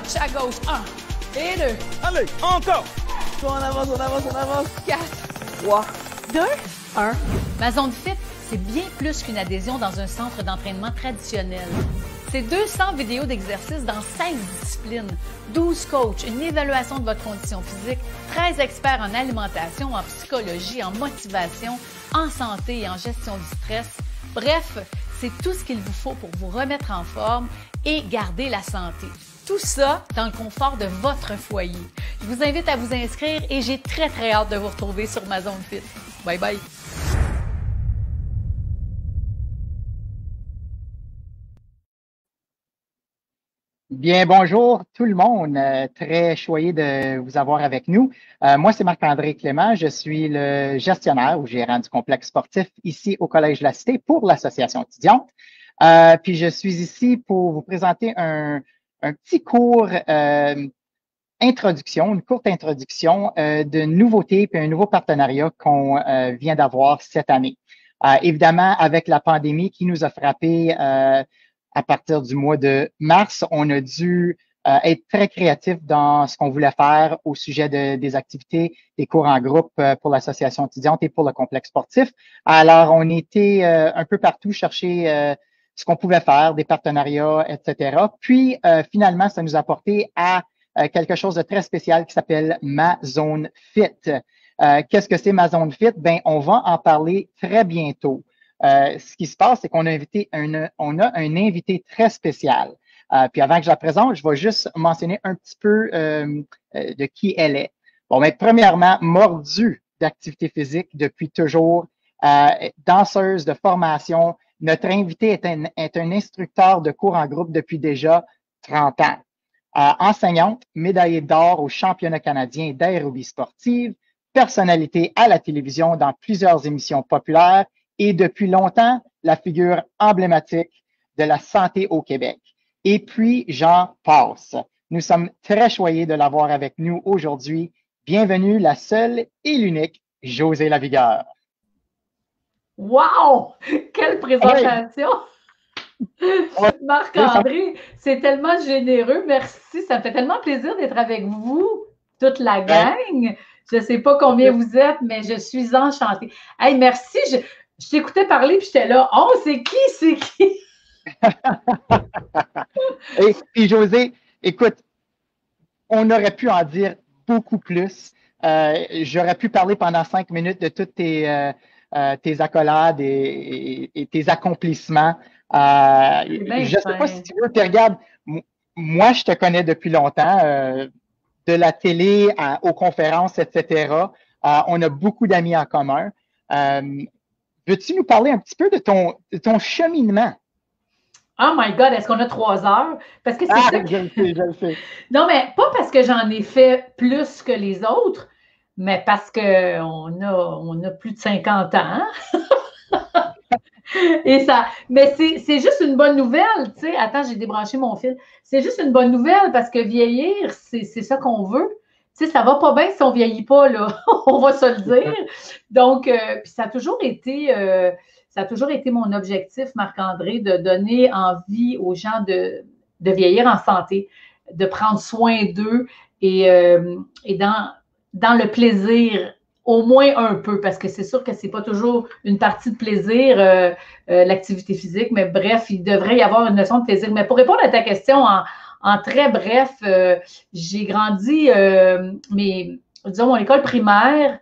crotch à gauche. 1 et 2. Allez, encore. On avance, on avance, on avance. 4, 3, 2, 1. Ma zone fit, c'est bien plus qu'une adhésion dans un centre d'entraînement traditionnel. C'est 200 vidéos d'exercices dans 16 disciplines, 12 coachs, une évaluation de votre condition physique, 13 experts en alimentation, en psychologie, en motivation, en santé et en gestion du stress. Bref, c'est tout ce qu'il vous faut pour vous remettre en forme et garder la santé. Tout ça dans le confort de votre foyer. Je vous invite à vous inscrire et j'ai très hâte de vous retrouver sur ma zone fit. Bye bye! Bien, bonjour tout le monde. Très choyé de vous avoir avec nous. Moi, c'est Marc-André Clément. Je suis le gestionnaire ou gérant du complexe sportif ici au Collège de la Cité pour l'association étudiante. Puis je suis ici pour vous présenter un petit cours introduction, une courte introduction de nouveautés et un nouveau partenariat qu'on vient d'avoir cette année. Évidemment, avec la pandémie qui nous a frappé à partir du mois de mars, on a dû être très créatif dans ce qu'on voulait faire au sujet des activités, des cours en groupe pour l'association étudiante et pour le complexe sportif. Alors, on était un peu partout chercher ce qu'on pouvait faire, des partenariats, etc. Puis, finalement, ça nous a porté à quelque chose de très spécial qui s'appelle Ma Zone Fit. Qu'est-ce que c'est Ma Zone Fit? Ben, on va en parler très bientôt. Ce qui se passe, c'est qu'on a un invité très spécial. Puis avant que je la présente, je vais juste mentionner un petit peu de qui elle est. Bon, mais premièrement, mordue d'activité physique depuis toujours, danseuse de formation. Notre invité est un instructeur de cours en groupe depuis déjà 30 ans. Enseignante, médaillée d'or au championnat canadien d'aérobie sportive, personnalité à la télévision dans plusieurs émissions populaires et depuis longtemps, la figure emblématique de la santé au Québec. Et puis, j'en passe. Nous sommes très choyés de l'avoir avec nous aujourd'hui. Bienvenue, la seule et l'unique Josée Lavigueur. Wow! Quelle présentation! Ouais. Marc-André, c'est tellement généreux. Merci. Ça me fait tellement plaisir d'être avec vous, toute la gang. Je ne sais pas combien vous êtes, mais je suis enchantée. Hey, merci. Je t'écoutais parler puis j'étais là. Oh, c'est qui? C'est qui? Et puis, Josée, écoute, on aurait pu en dire beaucoup plus. J'aurais pu parler pendant 5 minutes de toutes tes accolades et tes accomplissements. Je ne sais pas si tu veux, puis regarde, moi, je te connais depuis longtemps, de la télé aux conférences, etc. On a beaucoup d'amis en commun. Veux-tu nous parler un petit peu de ton cheminement? Oh my God, est-ce qu'on a 3 heures? Parce que c'est ça que... je le sais. Non, mais pas parce que j'en ai fait plus que les autres, mais parce qu'on a plus de 50 ans. Et ça, mais c'est juste une bonne nouvelle, tu sais. Attends, j'ai débranché mon fil. C'est juste une bonne nouvelle parce que vieillir, c'est ça qu'on veut. Tu sais, ça va pas bien si on vieillit pas, là. On va se le dire. Donc, puis ça a toujours été mon objectif, Marc-André, de donner envie aux gens de vieillir en santé, de prendre soin d'eux et dans le plaisir, au moins un peu, parce que c'est sûr que c'est pas toujours une partie de plaisir, l'activité physique, mais bref, il devrait y avoir une notion de plaisir. Mais pour répondre à ta question en très bref, j'ai grandi, disons, mon école primaire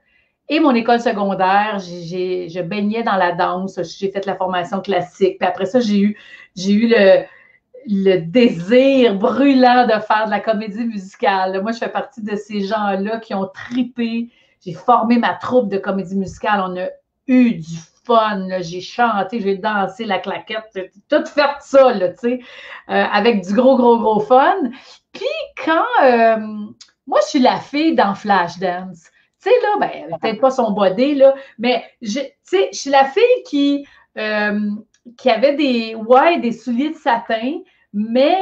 et mon école secondaire, je baignais dans la danse, j'ai fait la formation classique, puis après ça, j'ai eu le désir brûlant de faire de la comédie musicale. Moi, je fais partie de ces gens-là qui ont tripé. J'ai formé ma troupe de comédie musicale. On a eu du fun. J'ai chanté, j'ai dansé la claquette. J'ai tout fait ça, là, tu sais, avec du gros fun. Puis quand... moi, je suis la fille dans Flashdance. Tu sais, là, ben, peut-être pas son body, là, mais tu sais, je suis la fille qui avait des souliers de satin, mais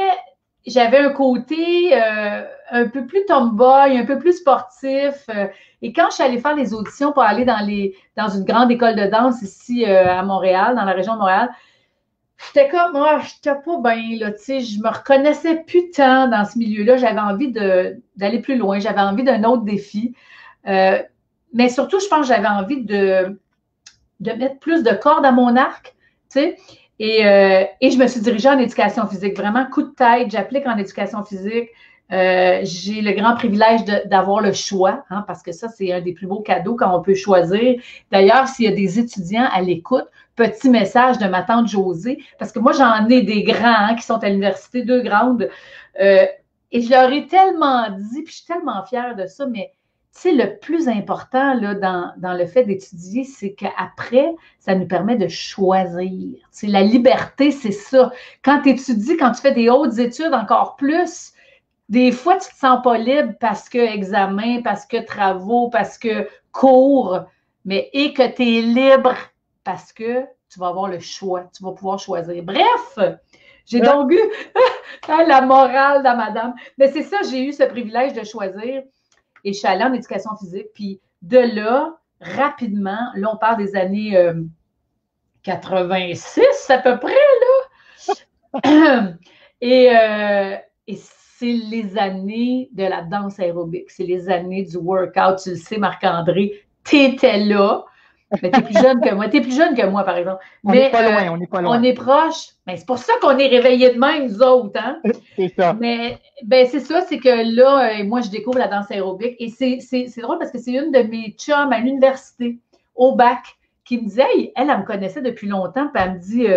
j'avais un côté un peu plus tomboy, un peu plus sportif. Et quand je suis allée faire les auditions pour aller dans une grande école de danse ici à Montréal, dans la région de Montréal, j'étais comme, moi, j'étais pas bien, là, tu sais, je me reconnaissais plus tant dans ce milieu-là. J'avais envie d'aller plus loin, j'avais envie d'un autre défi. Euh, mais surtout, je pense que j'avais envie de mettre plus de cordes à mon arc, tu sais. Et je me suis dirigée en éducation physique. Vraiment, coup de tête, j'applique en éducation physique. J'ai le grand privilège d'avoir le choix, hein, parce que ça, c'est un des plus beaux cadeaux quand on peut choisir. D'ailleurs, s'il y a des étudiants à l'écoute, petit message de ma tante Josée, parce que moi, j'en ai des grands hein, qui sont à l'université, 2 grandes, et je leur ai tellement dit, puis je suis tellement fière de ça, mais tu sais, le plus important là, dans le fait d'étudier, c'est qu'après, ça nous permet de choisir. Tu sais, la liberté, c'est ça. Quand tu étudies, quand tu fais des hautes études encore plus, des fois, tu te sens pas libre parce que examen, parce que travaux, parce que cours, mais et que tu es libre parce que tu vas avoir le choix, tu vas pouvoir choisir. Bref, j'ai donc eu la morale de madame. Mais c'est ça, j'ai eu ce privilège de choisir et je suis allée en éducation physique. Puis de là, rapidement, là, on parle des années 86 à peu près, là. Et c'est les années de la danse aérobique, c'est les années du workout. Tu le sais, Marc-André, t'étais là. Mais t'es plus jeune que moi. T'es plus jeune que moi, par exemple. On n'est pas loin, on n'est pas loin. On est proche. Mais c'est pour ça qu'on est réveillés de même, nous autres. Hein? C'est ça. Mais ben, c'est ça, c'est que là, moi, je découvre la danse aérobique. Et c'est drôle parce que c'est une de mes chums à l'université, au bac, qui me disait, hey, elle me connaissait depuis longtemps, puis elle me dit,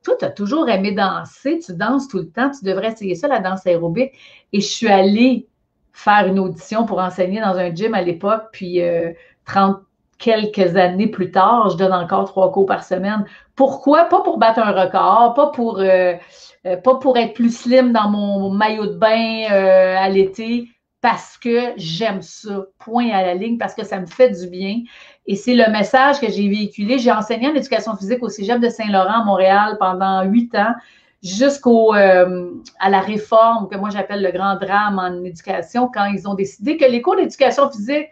toi, tu as toujours aimé danser, tu danses tout le temps, tu devrais essayer ça, la danse aérobique. Et je suis allée faire une audition pour enseigner dans un gym à l'époque, puis 30 quelques années plus tard, je donne encore 3 cours par semaine. Pourquoi? Pas pour battre un record, pas pour être plus slim dans mon maillot de bain à l'été, parce que j'aime ça, point à la ligne, parce que ça me fait du bien. Et c'est le message que j'ai véhiculé. J'ai enseigné en éducation physique au Cégep de Saint-Laurent à Montréal pendant 8 ans, à la réforme que moi j'appelle le grand drame en éducation, quand ils ont décidé que les cours d'éducation physique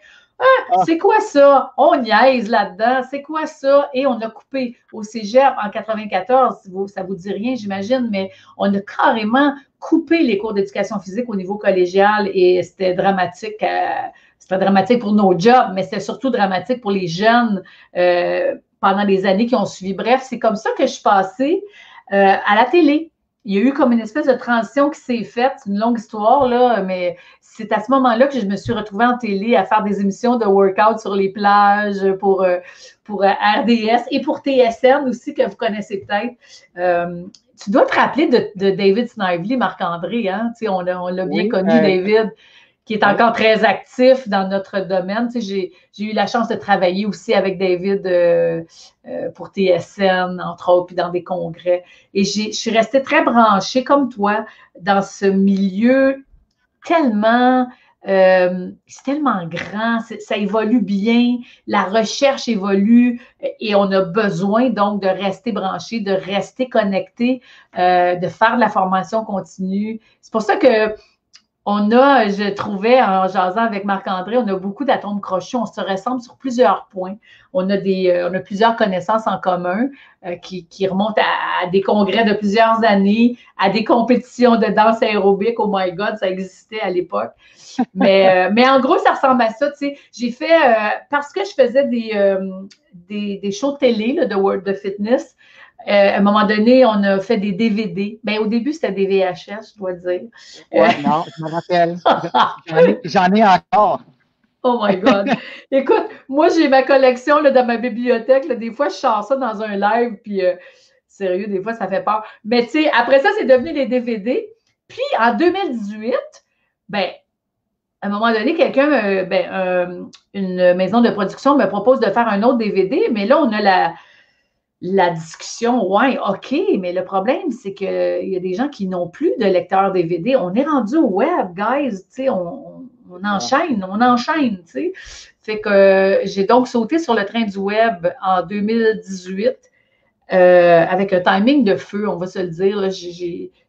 c'est quoi ça? On niaise là-dedans. C'est quoi ça? Et on a coupé au cégep en 94. Ça vous dit rien, j'imagine, mais on a carrément coupé les cours d'éducation physique au niveau collégial et c'était dramatique. C'était dramatique pour nos jobs, mais c'était surtout dramatique pour les jeunes pendant les années qui ont suivi. Bref, c'est comme ça que je suis passée à la télé. Il y a eu comme une espèce de transition qui s'est faite. C'est une longue histoire, là, mais c'est à ce moment-là que je me suis retrouvée en télé à faire des émissions de workout sur les plages pour RDS et pour TSN aussi, que vous connaissez peut-être. Tu dois te rappeler de David Snively, Marc-André, hein? Tu sais, on l'a bien connu, David, qui est encore très actif dans notre domaine. Tu sais, j'ai eu la chance de travailler aussi avec David pour TSN, entre autres, puis dans des congrès. Et je suis restée très branchée, comme toi, dans ce milieu tellement... c'est tellement grand, ça évolue bien, la recherche évolue et on a besoin donc de rester branché, de rester connecté, de faire de la formation continue. C'est pour ça que je trouvais, en jasant avec Marc-André, on a beaucoup d'atomes crochus, on se ressemble sur plusieurs points. On a plusieurs connaissances en commun qui remontent à des congrès de plusieurs années, à des compétitions de danse aérobique. Oh my God, ça existait à l'époque. Mais en gros, ça ressemble à ça. Tu sais, j'ai fait, parce que je faisais des shows de télé là, de fitness, à un moment donné, on a fait des DVD. Ben, au début, c'était des VHS, je dois dire. Non, je me rappelle. J'en ai encore. Oh my God. Écoute, moi, j'ai ma collection là, dans ma bibliothèque. Là, des fois, je sors ça dans un live, puis sérieux, des fois, ça fait peur. Mais tu sais, après ça, c'est devenu les DVD. Puis, en 2018, ben, à un moment donné, une maison de production me propose de faire un autre DVD, mais là, on a la discussion, ouais, OK, mais le problème, c'est qu'il y a des gens qui n'ont plus de lecteur DVD. On est rendu au web, guys, tu sais, on enchaîne, tu sais. Fait que j'ai donc sauté sur le train du web en 2018 avec un timing de feu, on va se le dire. Là,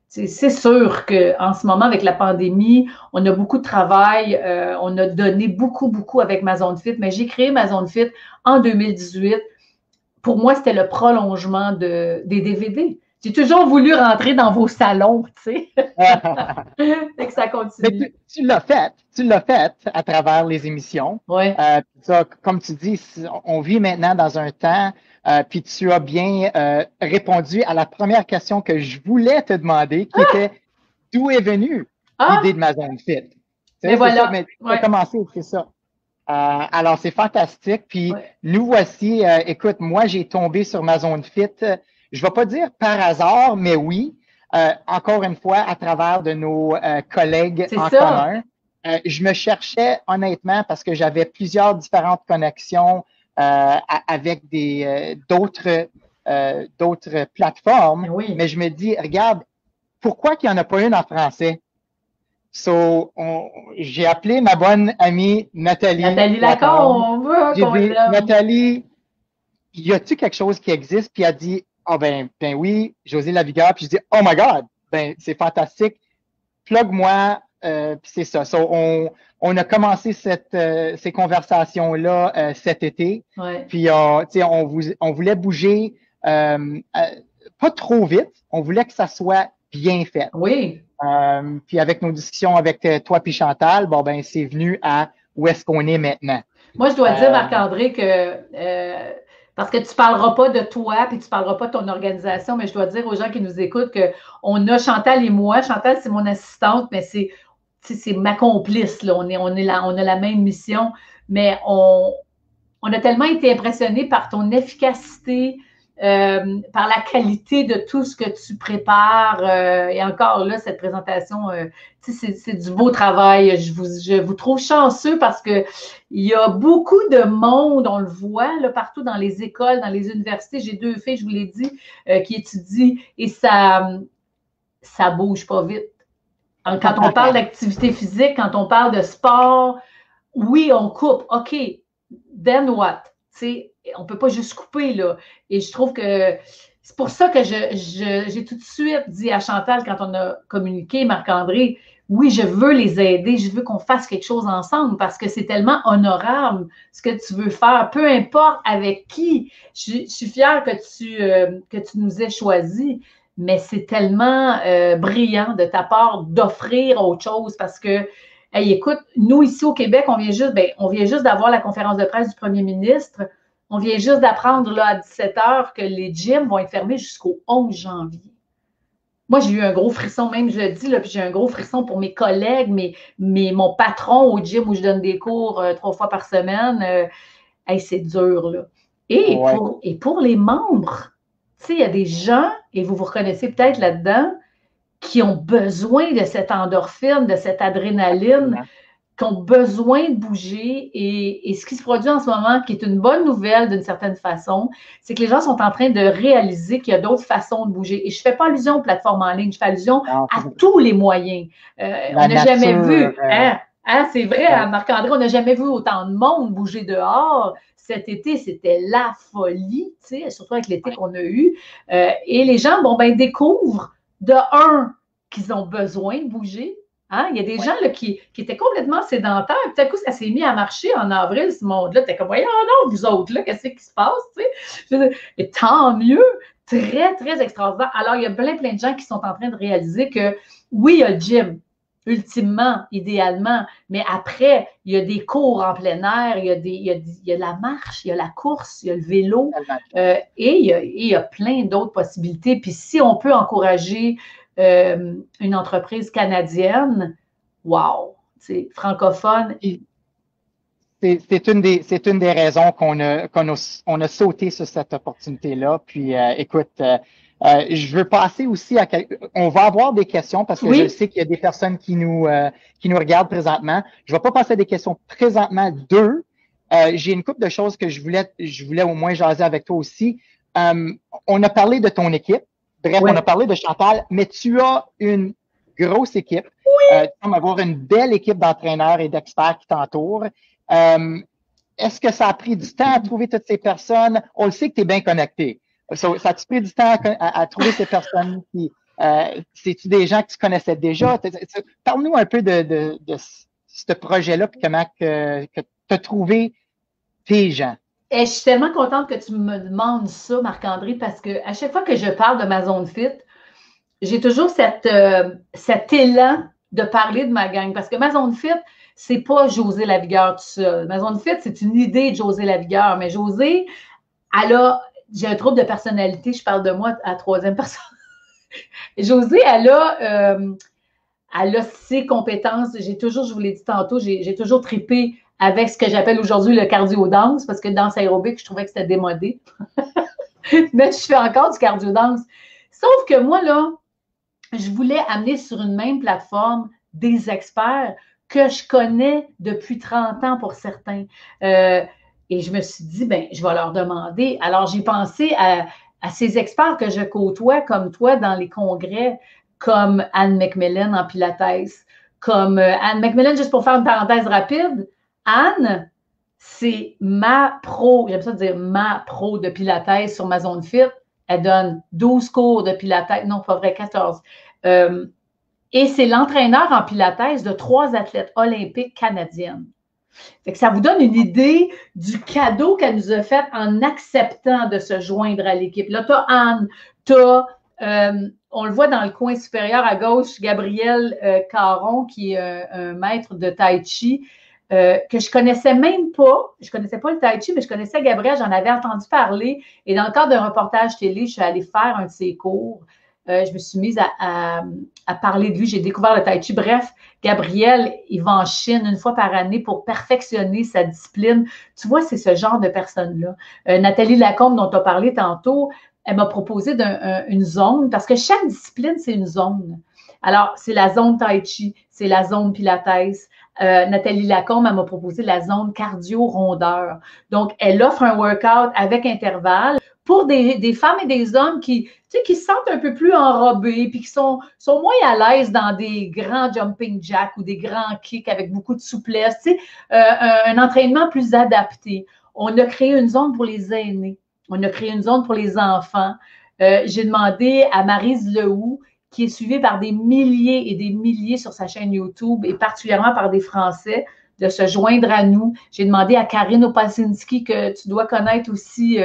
c'est sûr qu'en ce moment, avec la pandémie, on a beaucoup de travail, on a donné beaucoup, beaucoup avec ma zone fit, mais j'ai créé ma zone fit en 2018. Pour moi, c'était le prolongement des DVD. J'ai toujours voulu rentrer dans vos salons, tu sais. Fait que ça Mais continue. tu l'as fait à travers les émissions. Ouais. Comme tu dis, on vit maintenant dans un temps, puis tu as bien répondu à la première question que je voulais te demander, qui était d'où est venue Ah, l'idée de ma zone fit? Tu mais sais, c'est ça, voilà. mais tu as Ouais. commencé, c'est ça. Alors, c'est fantastique. Puis, Ouais. nous voici, écoute, moi, j'ai tombé sur ma zone fit. Je vais pas dire par hasard, mais oui, encore une fois, à travers de nos collègues C'est en ça. commun. Je me cherchais honnêtement parce que j'avais plusieurs différentes connexions avec d'autres plateformes, Ben oui. mais je me dis, regarde, pourquoi qu'il n'y en a pas une en français? So, j'ai appelé ma bonne amie Nathalie Nathalie Lacombe. Lacombe, on veut J'ai qu'on dit, l'aime. Nathalie, y a-t-il quelque chose qui existe? Puis elle a dit, ah ben oui, José Lavigueur. Puis je dis, oh my God, ben c'est fantastique. Plug-moi, puis c'est ça. So, on a commencé ces conversations-là cet été. Ouais. Puis tu sais, on voulait bouger pas trop vite. On voulait que ça soit bien fait. Oui. Puis avec nos discussions avec toi puis Chantal, bon ben c'est venu à où est-ce qu'on est maintenant. Moi, je dois dire, Euh, Marc-André, que parce que tu ne parleras pas de toi puis tu ne parleras pas de ton organisation, mais je dois dire aux gens qui nous écoutent qu'on a Chantal et moi. Chantal, c'est mon assistante, mais c'est ma complice. Là. On a la même mission, mais on a tellement été impressionnés par ton efficacité, par la qualité de tout ce que tu prépares. Et encore là, cette présentation, c'est du beau travail. Je vous trouve chanceux parce que il y a beaucoup de monde, on le voit là, partout dans les écoles, dans les universités. J'ai 2 filles, je vous l'ai dit, qui étudient et ça bouge pas vite. Quand on parle d'activité physique, quand on parle de sport, oui, on coupe. OK, then what? T'sais, on ne peut pas juste couper, là. Et je trouve que c'est pour ça que j'ai tout de suite dit à Chantal, quand on a communiqué, Marc-André, oui, je veux les aider, je veux qu'on fasse quelque chose ensemble parce que c'est tellement honorable ce que tu veux faire, peu importe avec qui. Je suis fière que tu nous aies choisis, mais c'est tellement brillant de ta part d'offrir autre chose parce que hey, écoute, nous, ici au Québec, on vient juste d'avoir la conférence de presse du premier ministre. On vient juste d'apprendre là, à 17 heures que les gyms vont être fermés jusqu'au 11 janvier. Moi, j'ai eu un gros frisson, même je le dis, là, puis j'ai un gros frisson pour mes collègues, mon patron au gym où je donne des cours 3 fois par semaine. Hey, c'est dur, là. ouais. Et pour les membres, tu sais, il y a des gens, et vous vous reconnaissez peut-être là-dedans, qui ont besoin de cette endorphine, de cette adrénaline, qui ont besoin de bouger. Et ce qui se produit en ce moment, qui est une bonne nouvelle d'une certaine façon, c'est que les gens sont en train de réaliser qu'il y a d'autres façons de bouger. Et je ne fais pas allusion aux plateformes en ligne, je fais allusion à tous les moyens. On n'a jamais vu, c'est vrai, hein, Marc-André, on n'a jamais vu autant de monde bouger dehors. Cet été, c'était la folie, tu sais, surtout avec l'été qu'on a eu. Et les gens, découvrent de un, qu'ils ont besoin de bouger. Hein? Il y a des gens là, qui étaient complètement sédentaires. Tout à coup, ça s'est mis à marcher en avril, ce monde-là. T'es comme, voyons, non, vous autres, là, qu'est-ce qui se passe? Tu sais? Et tant mieux. Très, très extraordinaire. Alors, il y a plein de gens qui sont en train de réaliser que, oui, il y a le gym, ultimement, idéalement, mais après, il y a des cours en plein air, il y a la marche, il y a la course, il y a le vélo, et il y a plein d'autres possibilités. Puis si on peut encourager une entreprise canadienne, wow, c'est francophone. C'est une des raisons qu'on a sauté sur cette opportunité-là. Puis, écoute, je veux passer aussi on va avoir des questions parce que je sais qu'il y a des personnes qui nous regardent présentement. Je ne vais pas passer à des questions présentement d'eux. J'ai une couple de choses que je voulais au moins jaser avec toi aussi. On a parlé de ton équipe. Bref, on a parlé de Chantal, mais tu as une grosse équipe. Tu vas avoir une belle équipe d'entraîneurs et d'experts qui t'entourent. Est-ce que ça a pris du temps à trouver toutes ces personnes? On le sait que tu es bien connecté. Ça a-tu pris du temps à trouver ces personnes qui, c'est-tu des gens que tu connaissais déjà? Parle-nous un peu de ce projet-là et comment que tu as trouvé tes gens. Et je suis tellement contente que tu me demandes ça, Marc-André, parce que à chaque fois que je parle de ma zone fit, j'ai toujours cet élan de parler de ma gang. Parce que ma zone fit, c'est pas José Lavigueur tout seul. Ma zone fit, c'est une idée de José Lavigueur. Mais José, j'ai un trouble de personnalité, je parle de moi à la troisième personne. José, elle a ses compétences. Je vous l'ai dit tantôt, j'ai toujours trippé avec ce que j'appelle aujourd'hui le cardio-danse, parce que danse aérobique, je trouvais que c'était démodé. Mais je fais encore du cardio-danse. Sauf que moi, là, je voulais amener sur une même plateforme des experts que je connais depuis 30 ans pour certains. Et je me suis dit, ben, je vais leur demander. Alors, j'ai pensé à ces experts que je côtoie comme toi dans les congrès, comme Anne McMillan en Pilates, comme Anne McMillan, juste pour faire une parenthèse rapide, Anne, c'est ma pro, j'aime ça dire ma pro de Pilates sur ma zone fit. Elle donne 12 cours de Pilates, non, pas vrai, 14. Et c'est l'entraîneur en Pilates de 3 athlètes olympiques canadiennes. Fait que ça vous donne une idée du cadeau qu'elle nous a fait en acceptant de se joindre à l'équipe. Là, tu as Anne, tu as, on le voit dans le coin supérieur à gauche, Gabriel Caron, qui est un maître de Tai Chi, que je connaissais même pas. Je connaissais pas le Tai Chi, mais je connaissais Gabriel, j'en avais entendu parler. Et dans le cadre d'un reportage télé, je suis allée faire un de ses cours. Je me suis mise à parler de lui. J'ai découvert le Tai Chi. Bref, Gabriel, il va en Chine une fois par année pour perfectionner sa discipline. Tu vois, c'est ce genre de personne-là. Nathalie Lacombe, dont tu as parlé tantôt, elle m'a proposé une zone, parce que chaque discipline, c'est une zone. Alors, c'est la zone Tai Chi, c'est la zone Pilates. Nathalie Lacombe, elle m'a proposé la zone cardio-rondeur. Donc, elle offre un workout avec intervalle pour des femmes et des hommes qui se sentent un peu plus enrobés puis qui sont moins à l'aise dans des grands jumping jacks ou des grands kicks avec beaucoup de souplesse. Un entraînement plus adapté. On a créé une zone pour les aînés. On a créé une zone pour les enfants. J'ai demandé à Maryse Lehoux, qui est suivie par des milliers et des milliers sur sa chaîne YouTube et particulièrement par des Français, de se joindre à nous. J'ai demandé à Karine Opasinski, que tu dois connaître aussi,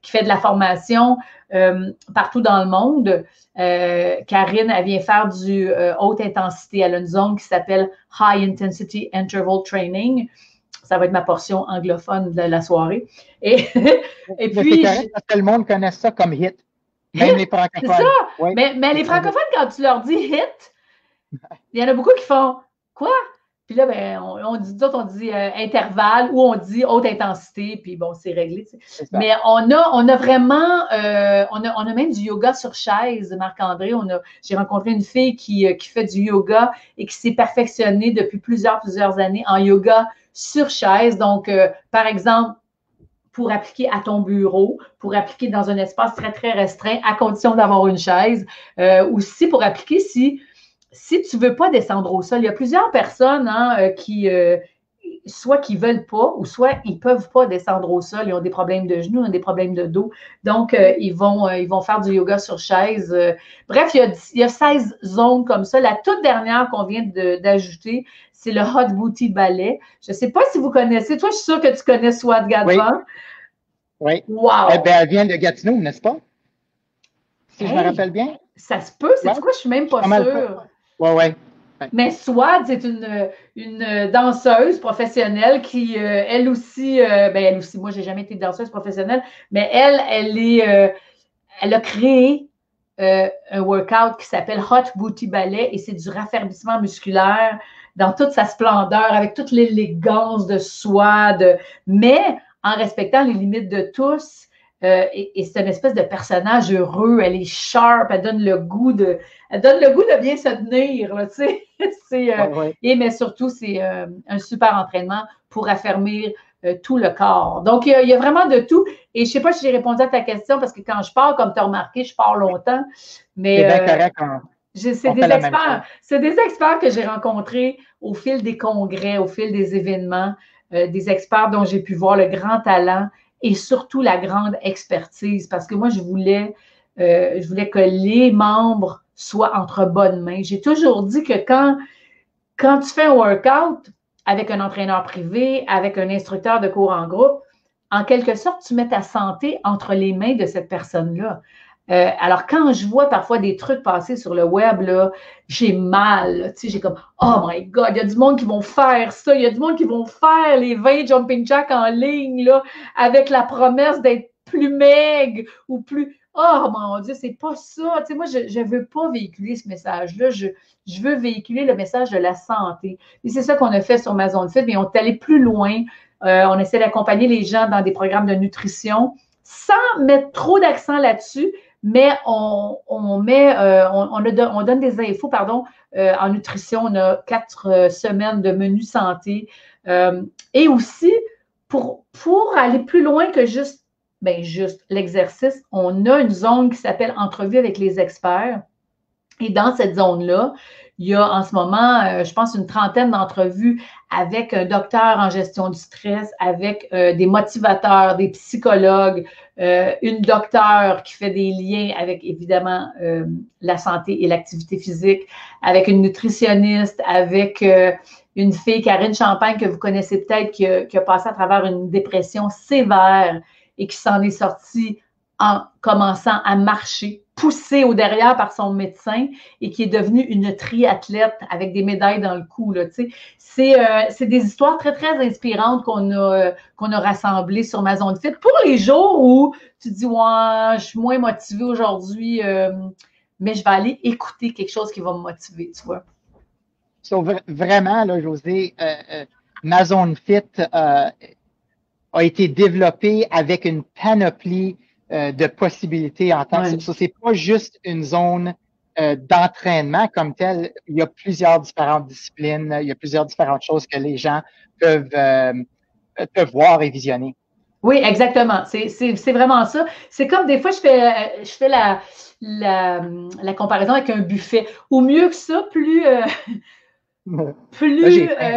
qui fait de la formation partout dans le monde. Karine, elle vient faire du haute intensité. Elle a une zone qui s'appelle High Intensity Interval Training. Ça va être ma portion anglophone de la soirée. Et puis... C'est parce que le monde connaît ça comme HIIT. Même les francophones. C'est ça. Oui. Mais les francophones, quand tu leur dis HIIT, il y en a beaucoup qui font « Quoi? » Puis là, ben, on dit intervalle ou on dit haute intensité, puis bon, c'est réglé. Mais on a vraiment, on a même du yoga sur chaise, Marc-André. J'ai rencontré une fille qui fait du yoga et qui s'est perfectionnée depuis plusieurs années en yoga sur chaise. Donc, par exemple, pour appliquer à ton bureau, pour appliquer dans un espace très, très restreint, à condition d'avoir une chaise. Aussi, pour appliquer si tu ne veux pas descendre au sol. Il y a plusieurs personnes qui, soit qui ne veulent pas, ou soit ils ne peuvent pas descendre au sol. Ils ont des problèmes de genoux, ils ont des problèmes de dos. Donc, ils vont faire du yoga sur chaise. Bref, il y a 16 zones comme ça. La toute dernière qu'on vient d'ajouter, c'est le Hot Booty Ballet. Je ne sais pas si vous connaissez. Toi, je suis sûre que tu connais Swat Gadvan. Oui. Wow. Eh bien, elle vient de Gatineau, n'est-ce pas? Si je me rappelle bien. Ça se peut. C'est quoi? Je ne suis même pas sûre. Oui. Mais Swat, c'est une danseuse professionnelle qui, elle aussi, moi, je n'ai jamais été danseuse professionnelle, mais elle a créé un workout qui s'appelle Hot Booty Ballet et c'est du raffermissement musculaire dans toute sa splendeur, avec toute l'élégance de soi, mais en respectant les limites de tous. Et c'est une espèce de personnage heureux. Elle est sharp, elle donne le goût de bien se tenir, là, tu sais. Mais surtout, c'est un super entraînement pour affermir tout le corps. Donc, il y a vraiment de tout. Et je ne sais pas si j'ai répondu à ta question, parce que quand je parle, comme tu as remarqué, je parle longtemps. Mais c'est bien correct. C'est des experts que j'ai rencontrés au fil des congrès, au fil des événements, des experts dont j'ai pu voir le grand talent et surtout la grande expertise, parce que moi, je voulais que les membres soient entre bonnes mains. J'ai toujours dit que quand tu fais un workout avec un entraîneur privé, avec un instructeur de cours en groupe, en quelque sorte, tu mets ta santé entre les mains de cette personne-là. Alors, quand je vois parfois des trucs passer sur le web, là, j'ai mal. Tu sais, j'ai comme, oh my God, il y a du monde qui vont faire ça. Il y a du monde qui vont faire les 20 jumping jacks en ligne, là, avec la promesse d'être plus maigre ou plus. Oh mon Dieu, c'est pas ça. Tu sais, moi, je veux pas véhiculer ce message-là. Je veux véhiculer le message de la santé. Et c'est ça qu'on a fait sur ma zone fit, mais on est allé plus loin. On essaie d'accompagner les gens dans des programmes de nutrition sans mettre trop d'accent là-dessus, mais on donne des infos, en nutrition. On a 4 semaines de menu santé. Et aussi, pour aller plus loin que juste l'exercice, on a une zone qui s'appelle Entrevue avec les experts. Et dans cette zone-là, il y a en ce moment, je pense, une trentaine d'entrevues avec un docteur en gestion du stress, avec des motivateurs, des psychologues, une docteure qui fait des liens avec, évidemment, la santé et l'activité physique, avec une nutritionniste, avec une fille, Karine Champagne, que vous connaissez peut-être, qui a passé à travers une dépression sévère et qui s'en est sortie en commençant à marcher, poussée au derrière par son médecin et qui est devenue une triathlète avec des médailles dans le cou. Là, c'est des histoires très, très inspirantes qu'on a rassemblées sur ma zone fit pour les jours où tu dis « Ouais, je suis moins motivée aujourd'hui, mais je vais aller écouter quelque chose qui va me motiver. » Tu vois. So, vraiment, là, Josée, ma zone fit a été développée avec une panoplie de possibilités en tant que ça. C'est pas juste une zone d'entraînement comme telle. Il y a plusieurs différentes disciplines, il y a plusieurs différentes choses que les gens peuvent voir et visionner. Oui, exactement. C'est vraiment ça. C'est comme des fois, je fais la comparaison avec un buffet. Ou mieux que ça, plus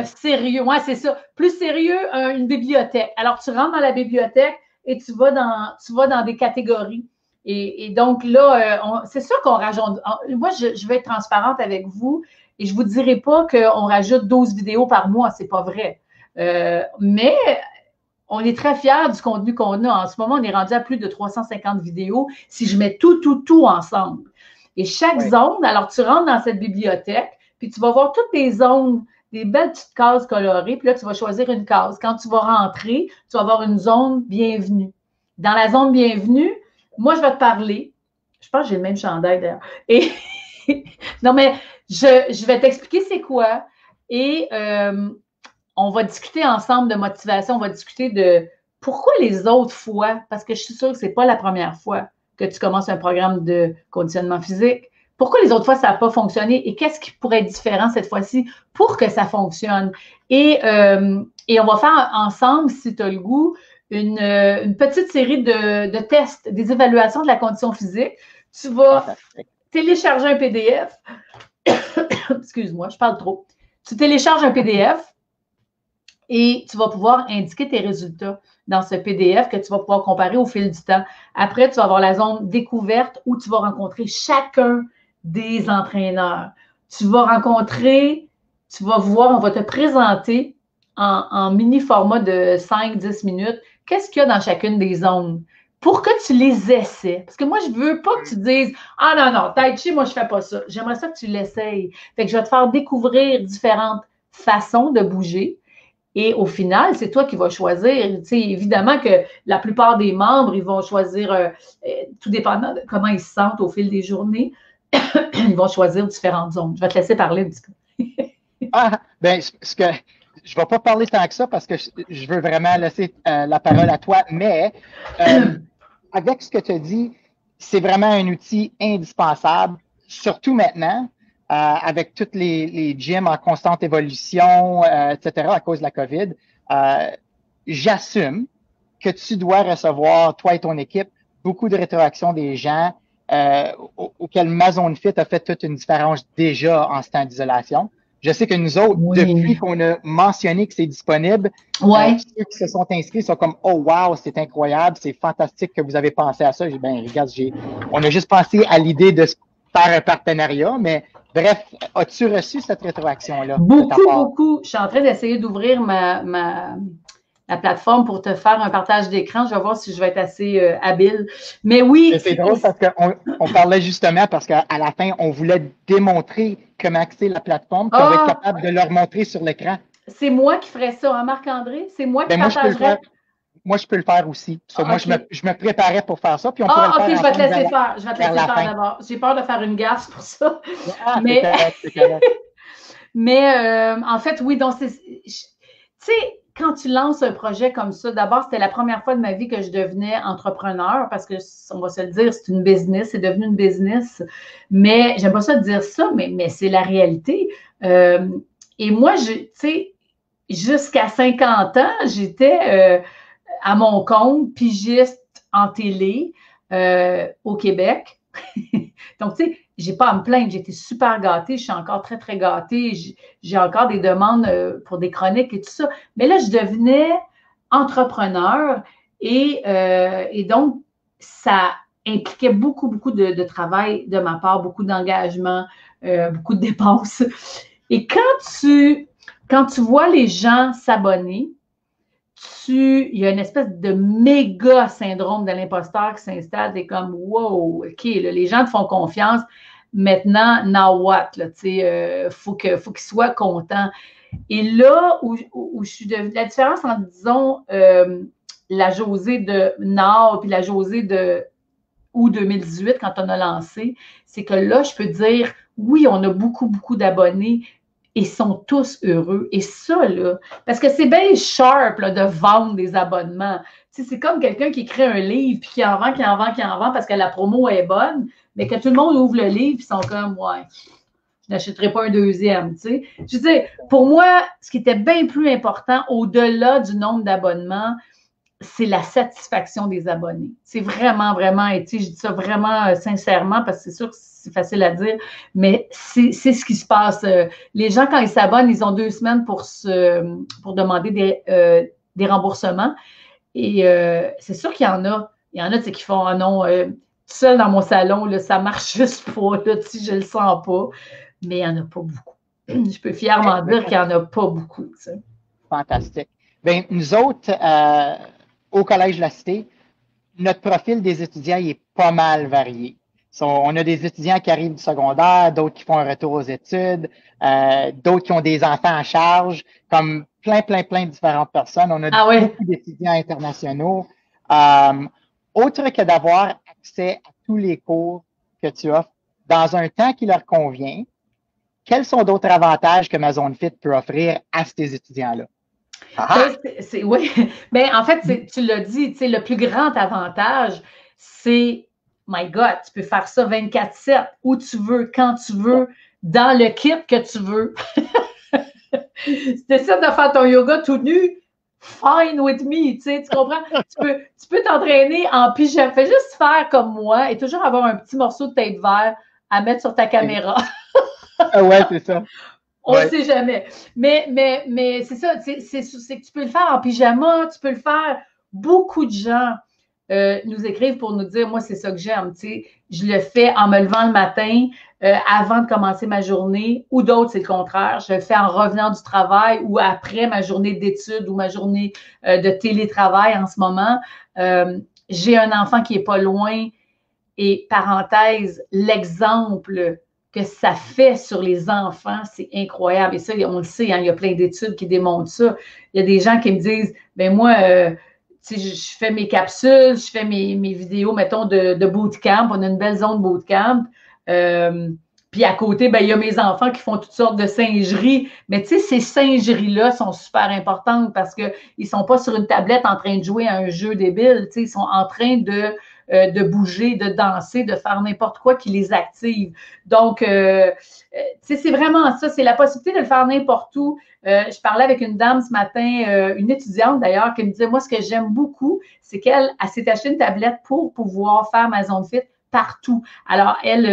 sérieux. Ouais, c'est ça. Plus sérieux, une bibliothèque. Alors, tu rentres dans la bibliothèque et tu vas dans des catégories. Et donc là, c'est sûr qu'on rajoute. Moi, je vais être transparente avec vous et je ne vous dirai pas qu'on rajoute 12 vidéos par mois. C'est pas vrai. Mais on est très fiers du contenu qu'on a. En ce moment, on est rendu à plus de 350 vidéos si je mets tout ensemble. Et chaque zone, alors tu rentres dans cette bibliothèque, puis tu vas voir toutes les zones, des belles petites cases colorées, puis là, tu vas choisir une case. Quand tu vas rentrer, tu vas avoir une zone bienvenue. Dans la zone bienvenue, moi, je vais te parler. Je pense que j'ai le même chandail d'ailleurs. Et non, mais je vais t'expliquer c'est quoi. Et on va discuter ensemble de motivation, on va discuter de pourquoi les autres fois, parce que je suis sûre que ce n'est pas la première fois que tu commences un programme de conditionnement physique. Pourquoi les autres fois, ça n'a pas fonctionné et qu'est-ce qui pourrait être différent cette fois-ci pour que ça fonctionne? Et on va faire ensemble, si tu as le goût, une petite série de tests, des évaluations de la condition physique. Tu vas télécharger un PDF. Excuse-moi, je parle trop. Tu télécharges un PDF et tu vas pouvoir indiquer tes résultats dans ce PDF que tu vas pouvoir comparer au fil du temps. Après, tu vas avoir la zone découverte où tu vas rencontrer chacun des entraîneurs. Tu vas voir, on va te présenter en mini format de 5-10 minutes qu'est-ce qu'il y a dans chacune des zones pour que tu les essaies. Parce que moi, je ne veux pas que tu dises « Ah non, Tai Chi, moi, je ne fais pas ça. » J'aimerais ça que tu l'essayes. Fait que je vais te faire découvrir différentes façons de bouger. Et au final, c'est toi qui vas choisir. Tu sais, évidemment que la plupart des membres, ils vont choisir, tout dépendant de comment ils se sentent au fil des journées, ils vont choisir différentes zones. Je vais te laisser parler un petit peu. Je ne vais pas parler tant que ça parce que je veux vraiment laisser la parole à toi, mais avec ce que tu as dit, c'est vraiment un outil indispensable, surtout maintenant, avec toutes les gyms en constante évolution, etc., à cause de la COVID. J'assume que tu dois recevoir, toi et ton équipe, beaucoup de rétroactions des gens auxquels ma zone fit a fait toute une différence déjà en ce temps d'isolation. Je sais que nous autres, depuis qu'on a mentionné que c'est disponible, ceux qui se sont inscrits sont comme « Oh wow, c'est incroyable, c'est fantastique que vous avez pensé à ça. » Regarde, on a juste pensé à l'idée de faire un partenariat, mais bref, as-tu reçu cette rétroaction-là? Beaucoup. Je suis en train d'essayer d'ouvrir ma la plateforme pour te faire un partage d'écran. Je vais voir si je vais être assez habile. Mais oui. C'est drôle parce qu'on parlait justement parce qu'à la fin, on voulait démontrer comment c'est la plateforme, puis on va être capable de leur montrer sur l'écran. C'est moi qui ferais ça, hein, Marc-André? C'est moi qui partagerais. Moi, je peux le faire aussi. Moi, je me préparais pour faire ça. Puis on pourrait le faire je vais te laisser faire. Je vais te laisser faire d'abord. J'ai peur de faire une gaffe pour ça. Mais, c'est correct. Mais en fait, oui, donc tu sais, quand tu lances un projet comme ça, d'abord, c'était la première fois de ma vie que je devenais entrepreneur parce que, on va se le dire, c'est une business, c'est devenu une business. Mais j'aime pas ça de dire ça, mais c'est la réalité. Et moi, tu sais, jusqu'à 50 ans, j'étais à mon compte, pigiste en télé au Québec. Donc, tu sais, j'ai pas à me plaindre. J'ai été super gâtée. Je suis encore très, très gâtée. J'ai encore des demandes pour des chroniques et tout ça. Mais là, je devenais entrepreneur et donc, ça impliquait beaucoup, beaucoup de travail de ma part, beaucoup d'engagement, beaucoup de dépenses. Et quand tu vois les gens s'abonner, il y a une espèce de méga syndrome de l'imposteur qui s'installe. T'es comme, wow, OK, là, les gens te font confiance. Maintenant, now what? Faut qu'ils soient contents. Et là où je suis devenue, la différence entre, disons, la Josée de Nord puis la Josée de août 2018, quand on a lancé, c'est que là, je peux dire, oui, on a beaucoup, beaucoup d'abonnés, et sont tous heureux. Et ça, là, parce que c'est bien sharp là, de vendre des abonnements. Tu sais, c'est comme quelqu'un qui écrit un livre, puis qui en vend parce que la promo est bonne, mais que tout le monde ouvre le livre, puis ils sont comme, ouais, je n'achèterai pas un deuxième, tu sais. Je veux dire, pour moi, ce qui était bien plus important, au-delà du nombre d'abonnements, c'est la satisfaction des abonnés. C'est vraiment, vraiment, et tu sais, je dis ça vraiment sincèrement, parce que c'est sûr que c'est facile à dire, mais c'est ce qui se passe. Les gens, quand ils s'abonnent, ils ont 2 semaines pour demander des remboursements. Et c'est sûr qu'il y en a. Il y en a qui font, ah non, tout seul dans mon salon, là, ça marche juste pas, là, je le sens pas. Mais il n'y en a pas beaucoup. Je peux fièrement dire qu'il n'y en a pas beaucoup. T'sais. Fantastique. Bien, nous autres, au Collège de la Cité, notre profil des étudiants il est pas mal varié. On a des étudiants qui arrivent du secondaire, d'autres qui font un retour aux études, d'autres qui ont des enfants à charge, comme plein de différentes personnes. On a beaucoup d'étudiants internationaux. Autre que d'avoir accès à tous les cours que tu offres dans un temps qui leur convient, quels sont d'autres avantages que ma zone fit peut offrir à ces étudiants-là? Oui, mais en fait, tu l'as dit, le plus grand avantage, c'est, my God, tu peux faire ça 24/7, où tu veux, quand tu veux, dans le kit que tu veux. Si tu décides de faire ton yoga tout nu, fine with me, tu comprends? Tu peux t'entraîner en pyjama. Fais juste faire comme moi et toujours avoir un petit morceau de tape vert à mettre sur ta caméra. Ouais, c'est ça. On ne sait jamais. Mais c'est ça, c'est que tu peux le faire en pyjama, tu peux le faire. Beaucoup de gens nous écrivent pour nous dire, moi, c'est ça que j'aime. Je le fais en me levant le matin, avant de commencer ma journée, ou d'autres, c'est le contraire. Je le fais en revenant du travail ou après ma journée d'études ou ma journée de télétravail en ce moment. J'ai un enfant qui n'est pas loin et, parenthèse, l'exemple que ça fait sur les enfants, c'est incroyable. Et ça, on le sait, hein, il y a plein d'études qui démontrent ça. Il y a des gens qui me disent, ben moi, je fais mes capsules, je fais mes vidéos, mettons, de bootcamp. On a une belle zone bootcamp. Puis à côté, ben, il y a mes enfants qui font toutes sortes de singeries. Mais tu sais, ces singeries-là sont super importantes parce qu'ils ne sont pas sur une tablette en train de jouer à un jeu débile. Ils sont en train de bouger, de danser, de faire n'importe quoi qui les active. Donc, c'est vraiment ça, c'est la possibilité de le faire n'importe où. Je parlais avec une dame ce matin, une étudiante d'ailleurs, qui me disait, moi, ce que j'aime beaucoup, c'est qu'elle s'est acheté une tablette pour pouvoir faire ma zone fit partout. Alors, elle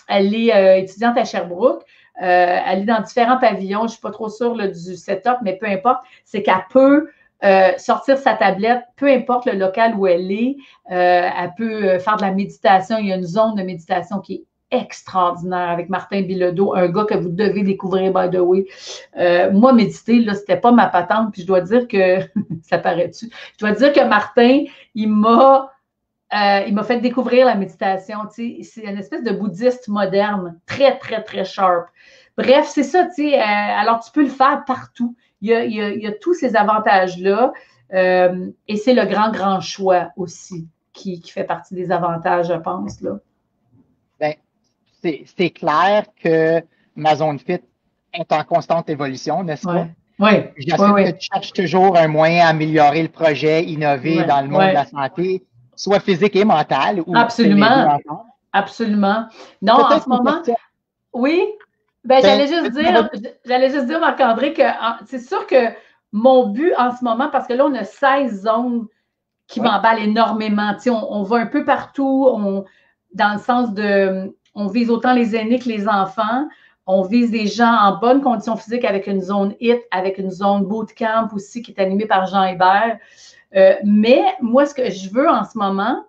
est étudiante à Sherbrooke. Elle est dans différents pavillons. Je ne suis pas trop sûre là, du setup, mais peu importe. C'est qu'elle peut sortir sa tablette, peu importe le local où elle est. Elle peut faire de la méditation. Il y a une zone de méditation qui est extraordinaire avec Martin Bilodeau, un gars que vous devez découvrir, by the way. Moi, méditer, là, c'était pas ma patente, puis je dois dire que, ça paraît-tu, je dois dire que Martin, il m'a fait découvrir la méditation. Tu sais, c'est une espèce de bouddhiste moderne, très, très, très sharp. Bref, c'est ça, tu sais. Alors, tu peux le faire partout. Il y a tous ces avantages-là. Et c'est le grand, grand choix aussi qui fait partie des avantages, je pense, là. Ben, c'est clair que ma zone fit est en constante évolution, n'est-ce pas? Oui. J'assume que tu cherches toujours un moyen d'améliorer le projet, innover dans le monde de la santé, soit physique et mental. Ou absolument. Absolument. Non, en ce moment, oui. Ben, j'allais juste dire, Marc-André, que c'est sûr que mon but en ce moment, parce que là, on a 16 zones qui m'emballent énormément. Tu sais, on va un peu partout, dans le sens de, on vise autant les aînés que les enfants. On vise des gens en bonne condition physique avec une zone HIIT, avec une zone bootcamp aussi qui est animée par Jean Hébert. Mais moi, ce que je veux en ce moment,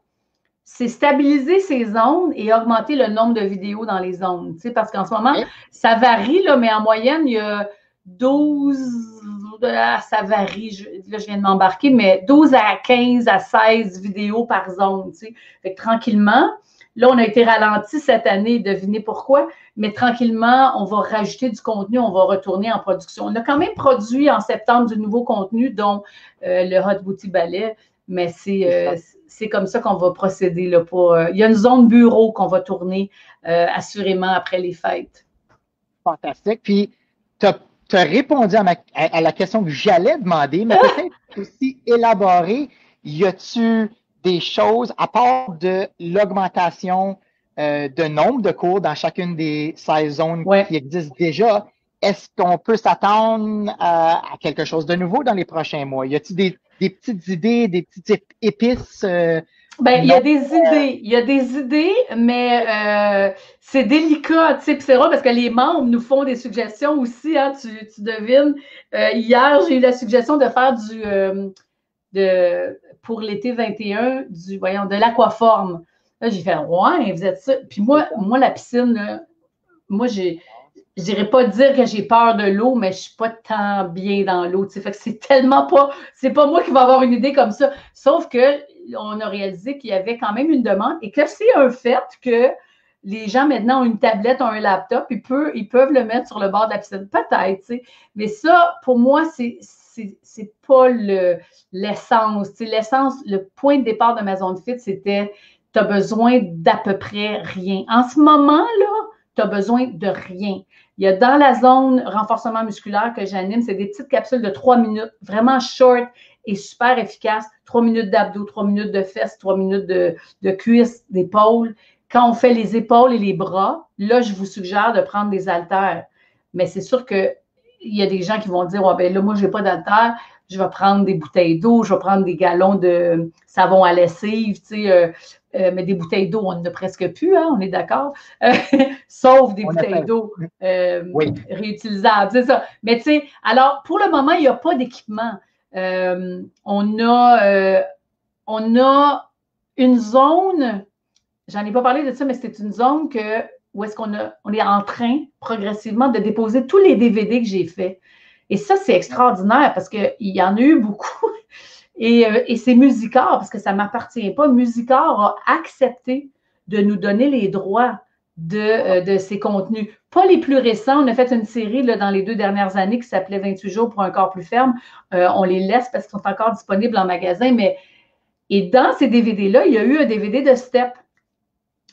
c'est stabiliser ces zones et augmenter le nombre de vidéos dans les zones. Tu sais, parce qu'en ce moment, ça varie, là, mais en moyenne, il y a 12, ça varie, là, je viens de m'embarquer, mais 12 à 15 à 16 vidéos par zone. Tu sais. Fait que tranquillement, là, on a été ralenti cette année, devinez pourquoi, mais tranquillement, on va rajouter du contenu, on va retourner en production. On a quand même produit en septembre du nouveau contenu, dont le Hot Booty Ballet, mais c'est comme ça qu'on va procéder. Là, il y a une zone bureau qu'on va tourner assurément après les fêtes. Fantastique. Puis, tu as répondu à la question que j'allais demander, mais peut-être aussi élaborer, y a-tu des choses, à part de l'augmentation de nombre de cours dans chacune des 16 zones qui existent déjà, est-ce qu'on peut s'attendre à quelque chose de nouveau dans les prochains mois? Y a-t-il des petites idées, des petites épices? Il y a des idées, mais c'est délicat, tu sais, c'est vrai parce que les membres nous font des suggestions aussi, hein, tu devines. Hier, j'ai eu la suggestion de faire pour l'été 21, de l'aquaforme. Là, j'ai fait, ouais, vous êtes ça. Puis moi, la piscine, là, moi, je dirais pas dire que j'ai peur de l'eau, mais je suis pas tant bien dans l'eau. Fait que c'est tellement pas, c'est pas moi qui vais avoir une idée comme ça. Sauf que on a réalisé qu'il y avait quand même une demande et que c'est un fait que les gens maintenant ont une tablette, ont un laptop, ils peuvent le mettre sur le bord de la piscine. Peut-être, tu sais. Mais ça, pour moi, c'est pas l'essence. L'essence, le point de départ de ma zone fit, c'était tu as besoin d'à peu près rien. En ce moment-là, tu as besoin de rien. Il y a dans la zone renforcement musculaire que j'anime, c'est des petites capsules de 3 minutes, vraiment short et super efficaces. 3 minutes d'abdos, 3 minutes de fesses, 3 minutes de cuisses, d'épaules. Quand on fait les épaules et les bras, là, je vous suggère de prendre des haltères. Mais c'est sûr qu'il y a des gens qui vont dire, ben là, moi, je n'ai pas d'haltères, je vais prendre des bouteilles d'eau, je vais prendre des gallons de savon à lessive, tu sais, mais des bouteilles d'eau, on n'en a presque plus, hein, on est d'accord? Sauf des bouteilles d'eau réutilisables, c'est ça. Mais tu sais, alors, pour le moment, il n'y a pas d'équipement. On a une zone, j'en ai pas parlé de ça, mais c'est une zone où est-ce on est en train, progressivement, de déposer tous les DVD que j'ai faits. Et ça, c'est extraordinaire parce qu'il y en a eu beaucoup. Et c'est Musicor, parce que ça ne m'appartient pas. Musicor a accepté de nous donner les droits de ces contenus. Pas les plus récents. On a fait une série là, dans les 2 dernières années qui s'appelait 28 jours pour un corps plus ferme. On les laisse parce qu'ils sont encore disponibles en magasin. Et dans ces DVD-là, il y a eu un DVD de STEP.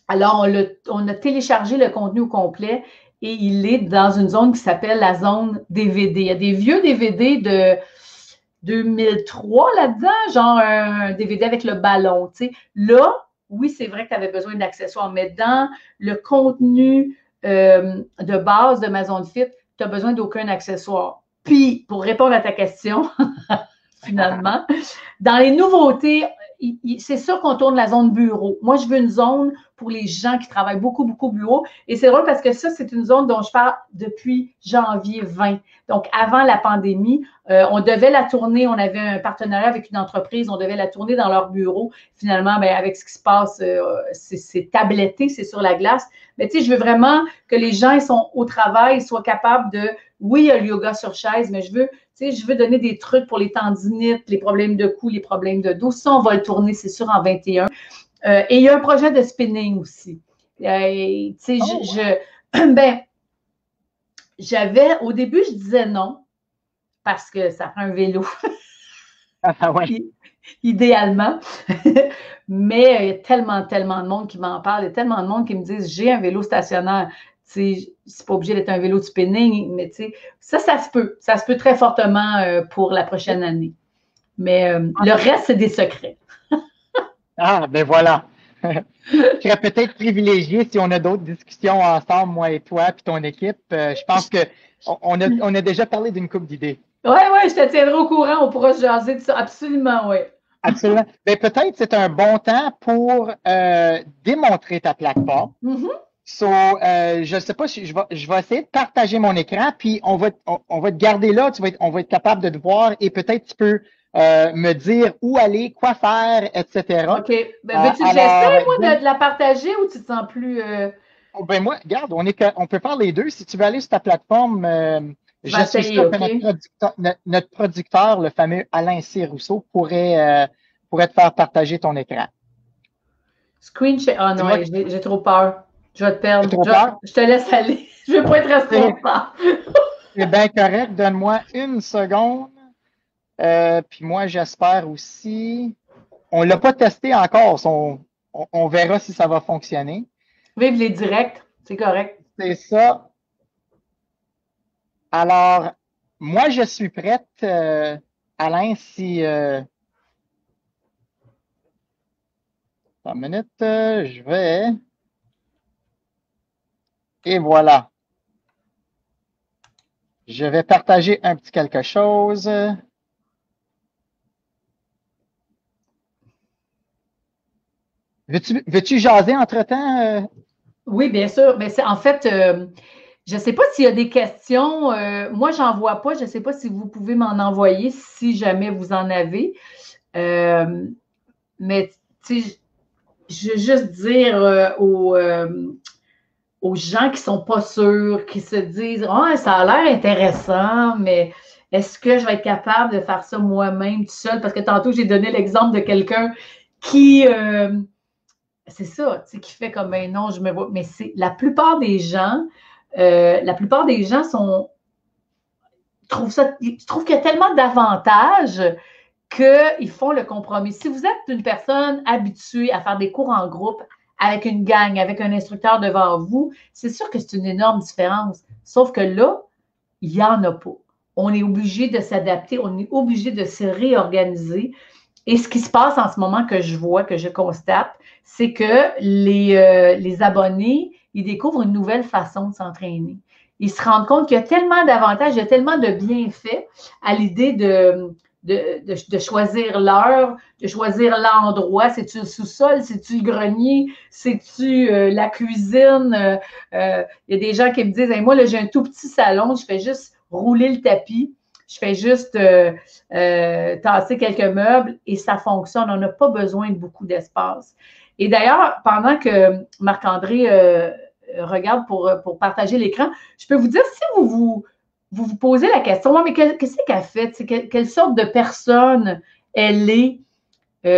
Alors, on a téléchargé le contenu au complet et il est dans une zone qui s'appelle la zone DVD. Il y a des vieux DVD de 2003 là-dedans, genre un DVD avec le ballon. Tu sais. Là, oui, c'est vrai que tu avais besoin d'accessoires, mais dans le contenu de base de ma zone fit, tu n'as besoin d'aucun accessoire. Puis, pour répondre à ta question, finalement, dans les nouveautés, c'est sûr qu'on tourne la zone bureau. Moi, je veux une zone pour les gens qui travaillent beaucoup, beaucoup au bureau. Et c'est drôle parce que ça, c'est une zone dont je parle depuis janvier 20. Donc, avant la pandémie, on devait la tourner, on avait un partenariat avec une entreprise, on devait la tourner dans leur bureau. Finalement, bien, avec ce qui se passe, c'est tabletté, c'est sur la glace. Mais tu sais, je veux vraiment que les gens ils sont au travail, ils soient capables de, oui, il y a le yoga sur chaise, mais je veux donner des trucs pour les tendinites, les problèmes de cou, les problèmes de dos. Ça, on va le tourner, c'est sûr, en 21. Et il y a un projet de spinning aussi. Au début, je disais non, parce que ça prend un vélo. Ah ouais. Idéalement. Mais il y a tellement, tellement de monde qui m'en parle, il y a tellement de monde qui me disent j'ai un vélo stationnaire. C'est pas obligé d'être un vélo de spinning, mais ça se peut. Ça se peut très fortement pour la prochaine année. Mais le reste, c'est des secrets. Ah, ben voilà. Je serais peut-être privilégié si on a d'autres discussions ensemble, moi et toi, puis ton équipe. Je pense qu'on a déjà parlé d'une couple d'idées. Oui, je te tiendrai au courant. On pourra se jaser de ça. Absolument, oui. Absolument. Ben, peut-être c'est un bon temps pour démontrer ta plateforme. Je ne sais pas si je vais essayer de partager mon écran, puis on va te garder là, on va être capable de te voir et peut-être tu peux me dire où aller, quoi faire, etc. OK. Veux-tu que j'essaie, moi, de la partager ou tu te sens plus. Ben moi, regarde, on peut faire les deux. Si tu veux aller sur ta plateforme, je suis sûr que notre producteur, le fameux Alain C. Rousseau, pourrait te faire partager ton écran. Screen share. Ah non, j'ai trop peur. Je vais te perdre. Trop peur? Je te laisse aller. Je ne veux pas être responsable. C'est bien correct. Donne-moi une seconde. Puis moi, j'espère aussi. On ne l'a pas testé encore. On verra si ça va fonctionner. Vive les directs. C'est correct. C'est ça. Alors, moi, je suis prête, Alain, si... Une minute, je vais... Et voilà. Je vais partager un petit quelque chose. Veux-tu jaser entre-temps? Oui, bien sûr. Mais en fait, je ne sais pas s'il y a des questions. Moi, j'en vois pas. Je ne sais pas si vous pouvez m'en envoyer si jamais vous en avez. Mais je veux juste dire aux gens qui ne sont pas sûrs, qui se disent « ça a l'air intéressant, mais est-ce que je vais être capable de faire ça moi-même tout seul? » Parce que tantôt, j'ai donné l'exemple de quelqu'un qui... c'est ça, qui fait comme ben non, je me vois. Mais la plupart des gens trouvent qu'il y a tellement d'avantages qu'ils font le compromis. Si vous êtes une personne habituée à faire des cours en groupe avec une gang, avec un instructeur devant vous, c'est sûr que c'est une énorme différence. Sauf que là, il n'y en a pas. On est obligé de s'adapter, on est obligé de se réorganiser. Et ce qui se passe en ce moment que je vois, que je constate, c'est que les abonnés, ils découvrent une nouvelle façon de s'entraîner. Ils se rendent compte qu'il y a tellement d'avantages, il y a tellement de bienfaits à l'idée de choisir l'heure, de choisir l'endroit. C'est-tu le sous-sol? C'est-tu le grenier? C'est-tu la cuisine? Il y a des gens qui me disent hey, « Moi, là, j'ai un tout petit salon, je fais juste rouler le tapis. » Je fais juste tasser quelques meubles et ça fonctionne. On n'a pas besoin de beaucoup d'espace. Et d'ailleurs, pendant que Marc-André regarde pour partager l'écran, je peux vous dire, si vous posez la question, mais qu'est-ce qu'elle fait? Quelle sorte de personne elle est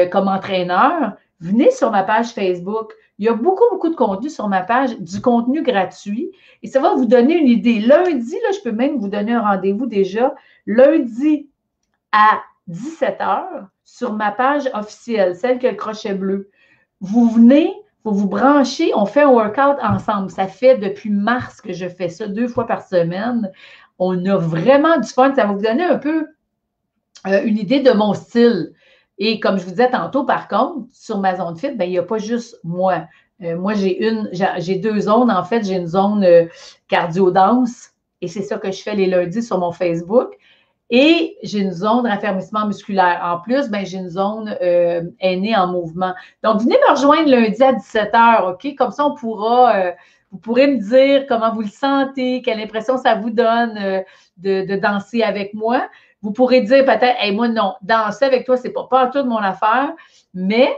comme entraîneur? Venez sur ma page Facebook. Il y a beaucoup, beaucoup de contenu sur ma page, du contenu gratuit. Et ça va vous donner une idée. Lundi, là, je peux même vous donner un rendez-vous déjà. Lundi à 17h sur ma page officielle, celle qui a le crochet bleu. Vous venez, vous branchez, on fait un workout ensemble. Ça fait depuis mars que je fais ça 2 fois par semaine. On a vraiment du fun. Ça va vous donner un peu une idée de mon style. Et comme je vous disais tantôt, par contre, sur ma zone fit, il n'y a pas juste moi. Moi, j'ai 2 zones. En fait, j'ai une zone cardio-danse et c'est ça que je fais les lundis sur mon Facebook. Et j'ai une zone de raffermissement musculaire. En plus, ben, j'ai une zone aînée en mouvement. Donc, venez me rejoindre lundi à 17h, OK? Comme ça, vous pourrez me dire comment vous le sentez, quelle impression ça vous donne de danser avec moi. Vous pourrez dire peut-être, hey, moi, non, danser avec toi, c'est pas tout de mon affaire, mais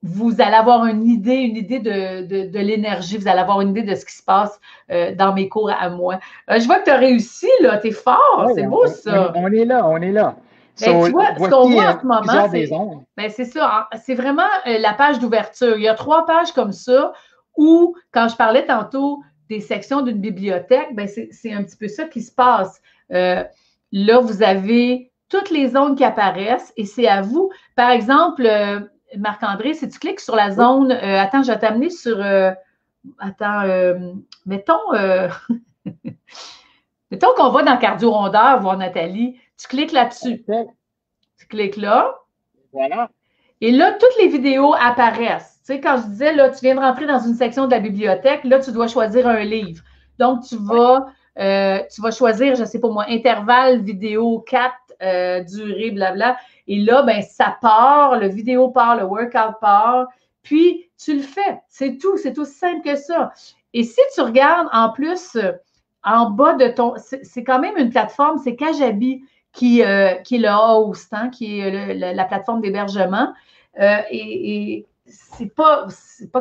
vous allez avoir une idée de l'énergie, vous allez avoir une idée de ce qui se passe dans mes cours à moi. Je vois que tu as réussi, là, tu es fort, Oui, c'est beau ça. on est là, on est là. Ben, tu vois, ce qu'on voit en ce moment, c'est ça, c'est vraiment la page d'ouverture. Il y a 3 pages comme ça où, quand je parlais tantôt des sections d'une bibliothèque, ben, c'est un petit peu ça qui se passe. Là, vous avez toutes les zones qui apparaissent et c'est à vous. Par exemple, Marc-André, si tu cliques sur la zone, attends, je vais t'amener sur, mettons, mettons qu'on va dans Cardio-Rondeur voir Nathalie, tu cliques là-dessus. Tu cliques là. Voilà. Et là, toutes les vidéos apparaissent. Tu sais, quand je disais, là, tu viens de rentrer dans une section de la bibliothèque, là, tu dois choisir un livre. Donc, tu vas choisir, je ne sais pas moi, intervalle vidéo 4, durée, blabla. Et là, ben, ça part, le vidéo part, le workout part, puis tu le fais. C'est tout, c'est aussi simple que ça. Et si tu regardes en plus, en bas de ton, c'est quand même une plateforme, c'est Kajabi qui est le host, hein, qui est la plateforme d'hébergement. Et c'est pas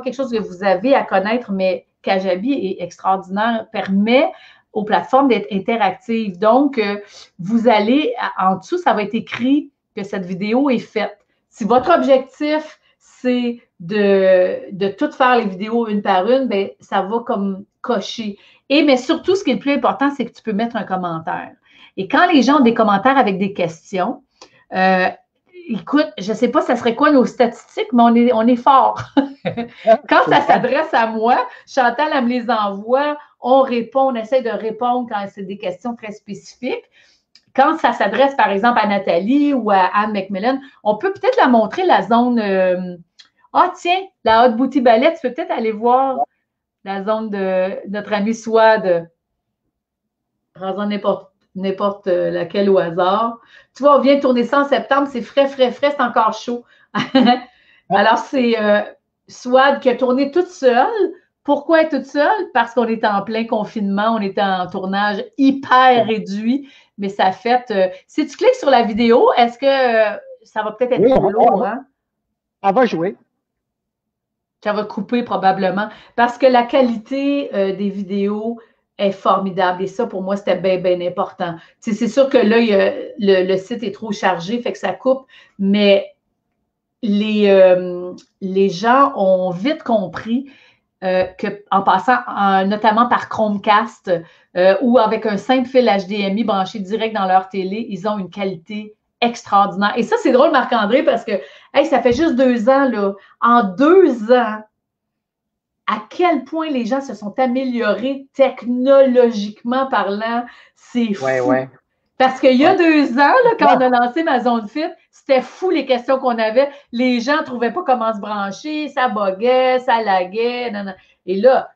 quelque chose que vous avez à connaître, mais Kajabi est extraordinaire, permet aux plateformes d'être interactives. Donc, vous allez, en dessous, ça va être écrit que cette vidéo est faite. Si votre objectif, c'est de tout faire les vidéos une par une, bien, ça va comme cocher. Mais surtout, ce qui est le plus important, c'est que tu peux mettre un commentaire. Et quand les gens ont des commentaires avec des questions, écoute, je ne sais pas ça serait quoi nos statistiques, mais on est fort. Quand ça s'adresse à moi, Chantal, elle me les envoie, on répond, on essaie de répondre quand c'est des questions très spécifiques. Quand ça s'adresse, par exemple, à Nathalie ou à Anne McMillan, on peut peut-être la montrer, la zone tiens, la Hot Booty Ballet, tu peux peut-être aller voir la zone de notre ami Swad. Prends-en n'importe laquelle au hasard. Tu vois, on vient de tourner ça en septembre, c'est frais, c'est encore chaud. Alors, c'est Swad qui a tourné toute seule. Pourquoi toute seule? Parce qu'on était en plein confinement, on était en tournage hyper réduit, mais ça fait... si tu cliques sur la vidéo, est-ce que ça va peut-être être trop lourd, hein? Elle va jouer. Ça va couper probablement, parce que la qualité des vidéos est formidable. Et ça, pour moi, c'était bien important. Tu sais, c'est sûr que là, le site est trop chargé, fait que ça coupe, mais les gens ont vite compris qu'en passant notamment par Chromecast ou avec un simple fil HDMI branché direct dans leur télé, ils ont une qualité extraordinaire. Et ça, c'est drôle, Marc-André, parce que hey, ça fait juste 2 ans, là. En 2 ans, à quel point les gens se sont améliorés technologiquement parlant, c'est fou. Ouais. Parce qu'il y a 2 ans, là, quand on a lancé ma zone fit, c'était fou les questions qu'on avait. Les gens ne trouvaient pas comment se brancher, ça buguait, ça laguait. Non. Et là,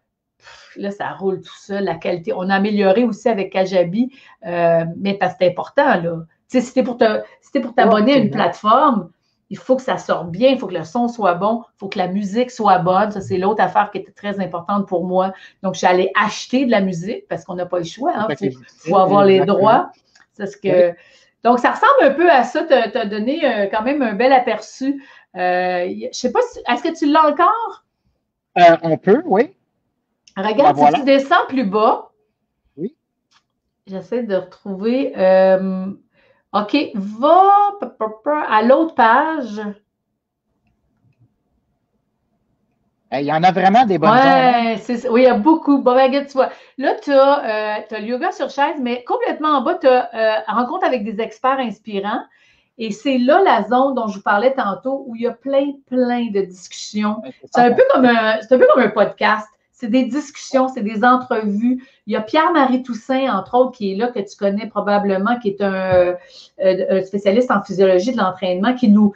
ça roule tout ça, la qualité. On a amélioré aussi avec Kajabi, mais parce que c'est important, là. Tu sais, si t'es pour t'abonner à une plateforme, il faut que ça sorte bien, il faut que le son soit bon, il faut que la musique soit bonne. Ça, c'est l'autre affaire qui était très importante pour moi. Donc, je suis allée acheter de la musique parce qu'on n'a pas le choix. Il faut avoir les droits. Donc, ça ressemble un peu à ça. Tu as donné quand même un bel aperçu. Je ne sais pas, est-ce que tu l'as encore? On peut, oui. Regarde, si tu descends plus bas. Oui. J'essaie de retrouver. OK, va à l'autre page. Il y en a vraiment des bonnes zones. Oui, il y a beaucoup. Bon, regarde, tu vois. Là, tu as le yoga sur chaise, mais complètement en bas, tu as rencontre avec des experts inspirants. Et c'est là la zone dont je vous parlais tantôt où il y a plein de discussions. C'est un peu comme un podcast. c'est des discussions, c'est des entrevues. Il y a Pierre-Marie Toussaint, entre autres, qui est là, que tu connais probablement, qui est un spécialiste en physiologie de l'entraînement, qui nous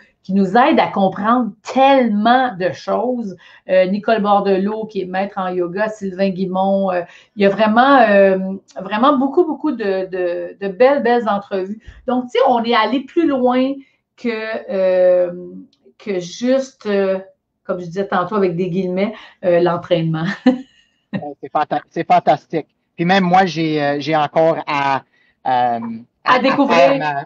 aide à comprendre tellement de choses. Nicole Bordelot, qui est maître en yoga, Sylvain Guimond. Il y a vraiment beaucoup, beaucoup de belles entrevues. Donc, tu sais, on est allé plus loin que juste, comme je disais tantôt avec des guillemets, l'entraînement. C'est fantastique. Puis même moi, j'ai encore à découvrir.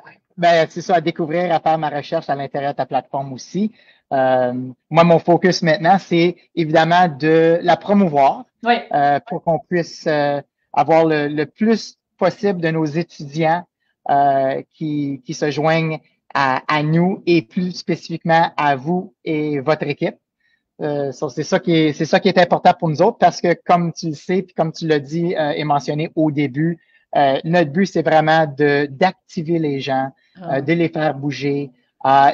C'est ça, à découvrir, à faire ma recherche à l'intérieur de ta plateforme aussi. Moi, mon focus maintenant, c'est évidemment de la promouvoir oui. Pour qu'on puisse avoir le plus possible de nos étudiants qui se joignent à nous et plus spécifiquement à vous et votre équipe. C'est ça qui est important pour nous autres parce que comme tu le sais puis comme tu l'as dit et mentionné au début, notre but c'est vraiment d'activer les gens, de les faire bouger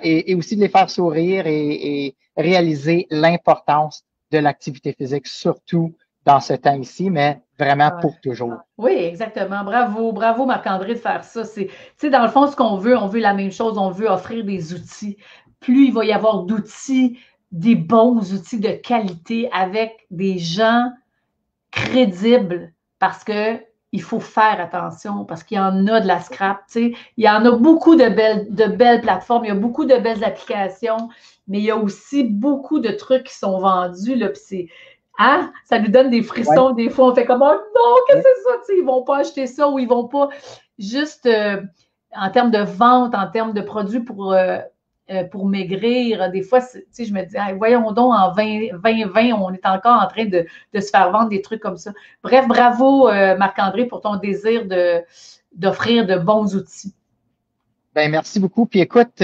et aussi de les faire sourire et réaliser l'importance de l'activité physique, surtout dans ce temps ici, mais vraiment pour toujours. Oui, exactement. Bravo Marc-André de faire ça. Tu sais, dans le fond, ce qu'on veut, on veut la même chose, on veut offrir des outils. Plus il va y avoir d'outils, des bons outils de qualité avec des gens crédibles parce que il faut faire attention parce qu'il y en a de la scrap, tu sais. Il y en a beaucoup de belles plateformes, il y a beaucoup de belles applications, mais il y a aussi beaucoup de trucs qui sont vendus, là, puis c'est ça nous donne des frissons, des fois, on fait comme « Oh non, qu'est-ce que c'est ça? » Tu sais, ils vont pas acheter ça ou ils vont pas juste en termes de vente, en termes de produits pour maigrir. Des fois, tu sais, je me dis, hey, voyons donc, en 2020, on est encore en train de se faire vendre des trucs comme ça. Bref, bravo, Marc-André, pour ton désir d'offrir de bons outils. Ben, merci beaucoup. Puis écoute,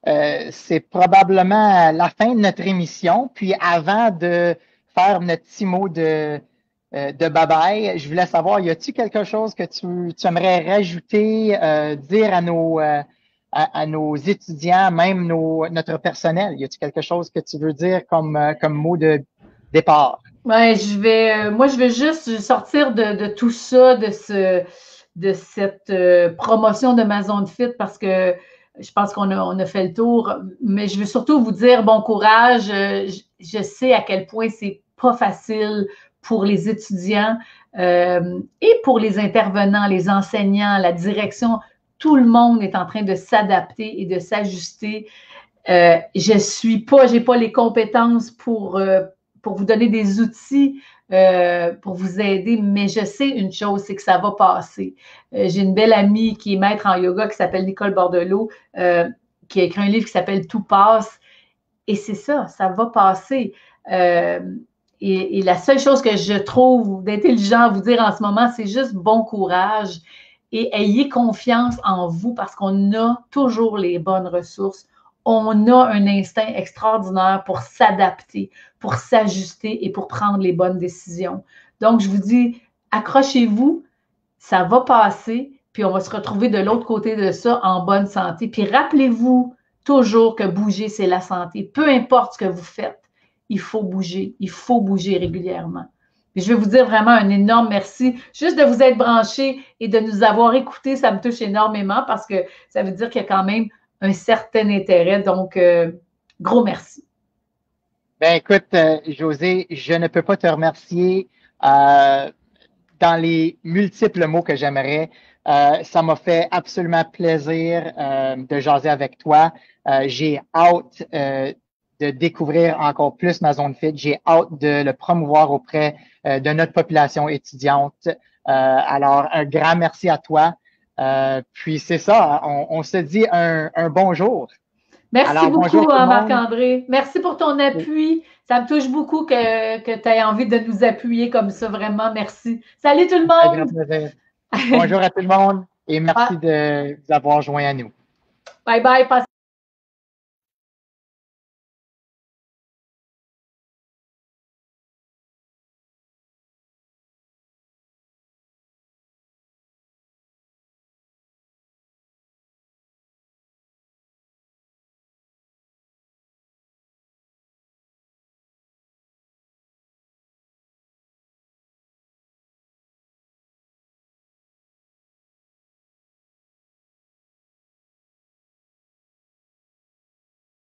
c'est probablement la fin de notre émission. Puis avant de faire notre petit mot de bye-bye, je voulais savoir, y a-t-il quelque chose que tu aimerais rajouter, dire à nos étudiants, même notre personnel? Y a-t-il quelque chose que tu veux dire comme mot de départ? Ouais, moi, je vais juste sortir de tout ça, de cette promotion de ma zone fit parce que je pense qu'on a fait le tour. Mais je veux surtout vous dire bon courage. Je sais à quel point c'est pas facile pour les étudiants et pour les intervenants, les enseignants, la direction. Tout le monde est en train de s'adapter et de s'ajuster. J'ai pas les compétences pour vous donner des outils, pour vous aider, mais je sais une chose, c'est que ça va passer. J'ai une belle amie qui est maître en yoga qui s'appelle Nicole Bordelot, qui a écrit un livre qui s'appelle Tout passe. Et c'est ça va passer. Et la seule chose que je trouve d'intelligent à vous dire en ce moment, c'est juste bon courage et ayez confiance en vous parce qu'on a toujours les bonnes ressources. On a un instinct extraordinaire pour s'adapter, pour s'ajuster et pour prendre les bonnes décisions. Donc, je vous dis, accrochez-vous, ça va passer, puis on va se retrouver de l'autre côté de ça en bonne santé. Puis rappelez-vous toujours que bouger, c'est la santé. Peu importe ce que vous faites, il faut bouger régulièrement. Puis je vais vous dire vraiment un énorme merci. Juste de vous être branchés et de nous avoir écoutés, ça me touche énormément parce que ça veut dire qu'il y a quand même un certain intérêt. Donc, gros merci. Ben écoute, Josée, je ne peux pas te remercier dans les multiples mots que j'aimerais. Ça m'a fait absolument plaisir de jaser avec toi. J'ai hâte de découvrir encore plus ma zone fit. J'ai hâte de le promouvoir auprès de notre population étudiante. Alors, un grand merci à toi. Puis c'est ça, on se dit un bonjour. Merci alors, beaucoup, Marc-André. Merci pour ton appui. Ça me touche beaucoup que tu aies envie de nous appuyer comme ça, vraiment. Merci. Salut tout le monde. Bonjour à tout le monde et merci d'avoir joint à nous. Bye bye.